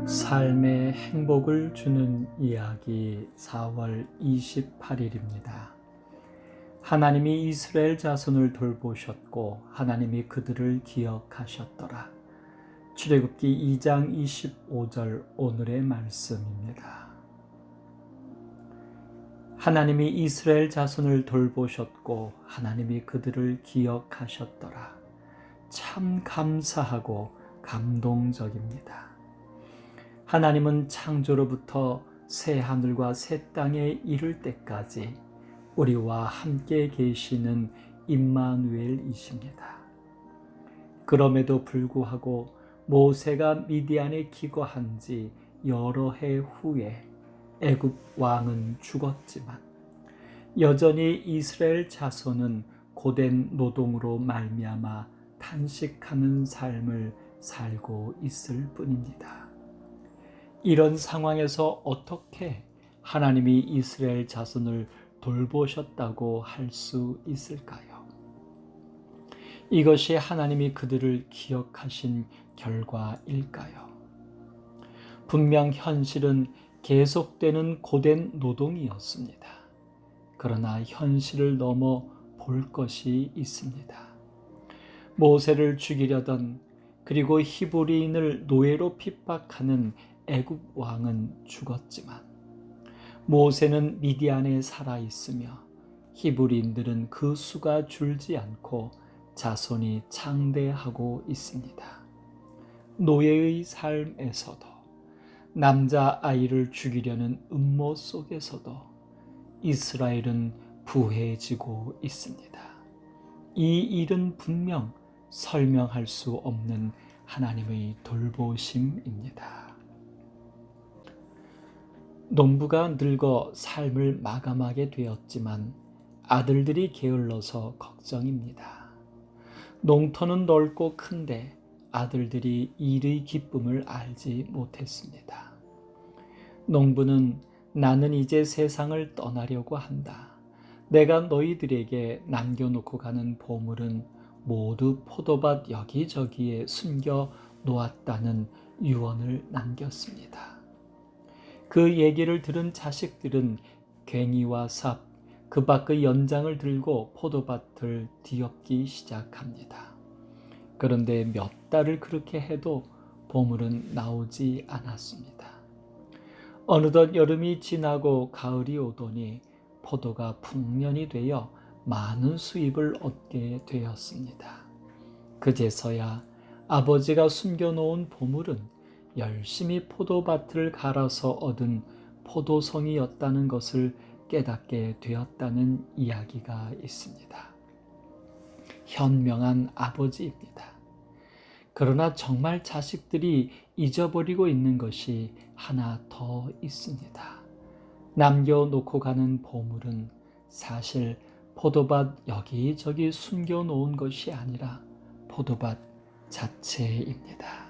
삶의 행복을 주는 이야기 4월 28일입니다. 하나님이 이스라엘 자손을 돌보셨고 하나님이 그들을 기억하셨더라. 출애굽기 2장 25절 오늘의 말씀입니다. 하나님이 이스라엘 자손을 돌보셨고 하나님이 그들을 기억하셨더라. 참 감사하고 감동적입니다. 하나님은 창조로부터 새 하늘과 새 땅에 이를 때까지 우리와 함께 계시는 임마누엘이십니다. 그럼에도 불구하고 모세가 미디안에 기거한 지 여러 해 후에 애굽 왕은 죽었지만 여전히 이스라엘 자손은 고된 노동으로 말미암아 탄식하는 삶을 살고 있을 뿐입니다. 이런 상황에서 어떻게 하나님이 이스라엘 자손을 돌보셨다고 할 수 있을까요? 이것이 하나님이 그들을 기억하신 결과일까요? 분명 현실은 계속되는 고된 노동이었습니다. 그러나 현실을 넘어 볼 것이 있습니다. 모세를 죽이려던 그리고 히브리인을 노예로 핍박하는 애굽 왕은 죽었지만 모세는 미디안에 살아 있으며 히브리인들은 그 수가 줄지 않고 자손이 창대하고 있습니다. 노예의 삶에서도 남자아이를 죽이려는 음모 속에서도 이스라엘은 부해지고 있습니다. 이 일은 분명 설명할 수 없는 하나님의 돌보심입니다. 농부가 늙어 삶을 마감하게 되었지만 아들들이 게을러서 걱정입니다. 농터는 넓고 큰데 아들들이 일의 기쁨을 알지 못했습니다. 농부는 나는 이제 세상을 떠나려고 한다. 내가 너희들에게 남겨놓고 가는 보물은 모두 포도밭 여기저기에 숨겨 놓았다는 유언을 남겼습니다. 그 얘기를 들은 자식들은 괭이와 삽, 그 밖의 연장을 들고 포도밭을 뒤엎기 시작합니다. 그런데 몇 달을 그렇게 해도 보물은 나오지 않았습니다. 어느덧 여름이 지나고 가을이 오더니 포도가 풍년이 되어 많은 수입을 얻게 되었습니다. 그제서야 아버지가 숨겨놓은 보물은 열심히 포도밭을 갈아서 얻은 포도송이였다는 것을 깨닫게 되었다는 이야기가 있습니다. 현명한 아버지입니다. 그러나 정말 자식들이 잊어버리고 있는 것이 하나 더 있습니다. 남겨놓고 가는 보물은 사실 포도밭 여기저기 숨겨놓은 것이 아니라 포도밭 자체입니다.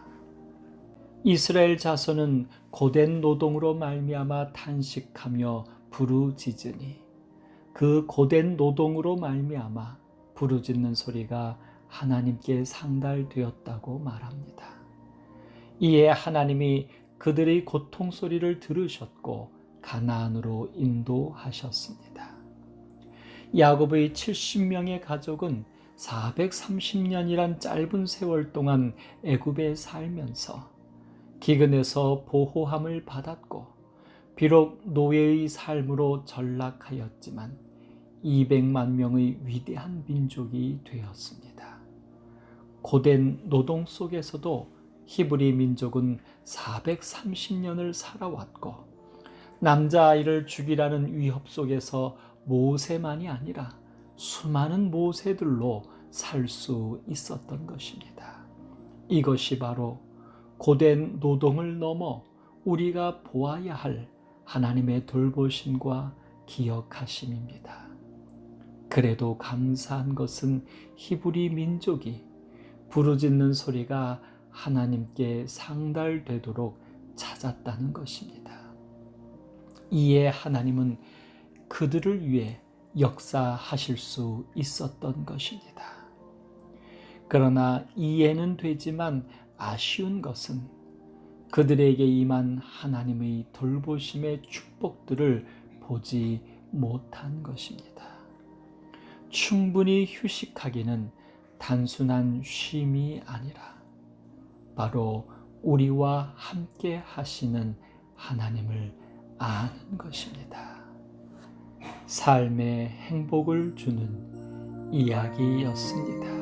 이스라엘 자손은 고된 노동으로 말미암아 탄식하며 부르짖으니 그 고된 노동으로 말미암아 부르짖는 소리가 하나님께 상달되었다고 말합니다. 이에 하나님이 그들의 고통 소리를 들으셨고 가나안으로 인도하셨습니다. 야곱의 70명의 가족은 430년이란 짧은 세월 동안 애굽에 살면서 기근에서 보호함을 받았고 비록 노예의 삶으로 전락하였지만 200만 명의 위대한 민족이 되었습니다. 고된 노동 속에서도 히브리 민족은 430년을 살아왔고 남자아이를 죽이라는 위협 속에서 모세만이 아니라 수많은 모세들로 살 수 있었던 것입니다. 이것이 바로 고된 노동을 넘어 우리가 보아야 할 하나님의 돌보심과 기억하심입니다. 그래도 감사한 것은 히브리 민족이 부르짖는 소리가 하나님께 상달되도록 찾았다는 것입니다. 이에 하나님은 그들을 위해 역사하실 수 있었던 것입니다. 그러나 이해는 되지만 아쉬운 것은 그들에게 임한 하나님의 돌보심의 축복들을 보지 못한 것입니다. 충분히 휴식하기는 단순한 쉼이 아니라 바로 우리와 함께 하시는 하나님을 아는 것입니다. 삶의 행복을 주는 이야기였습니다.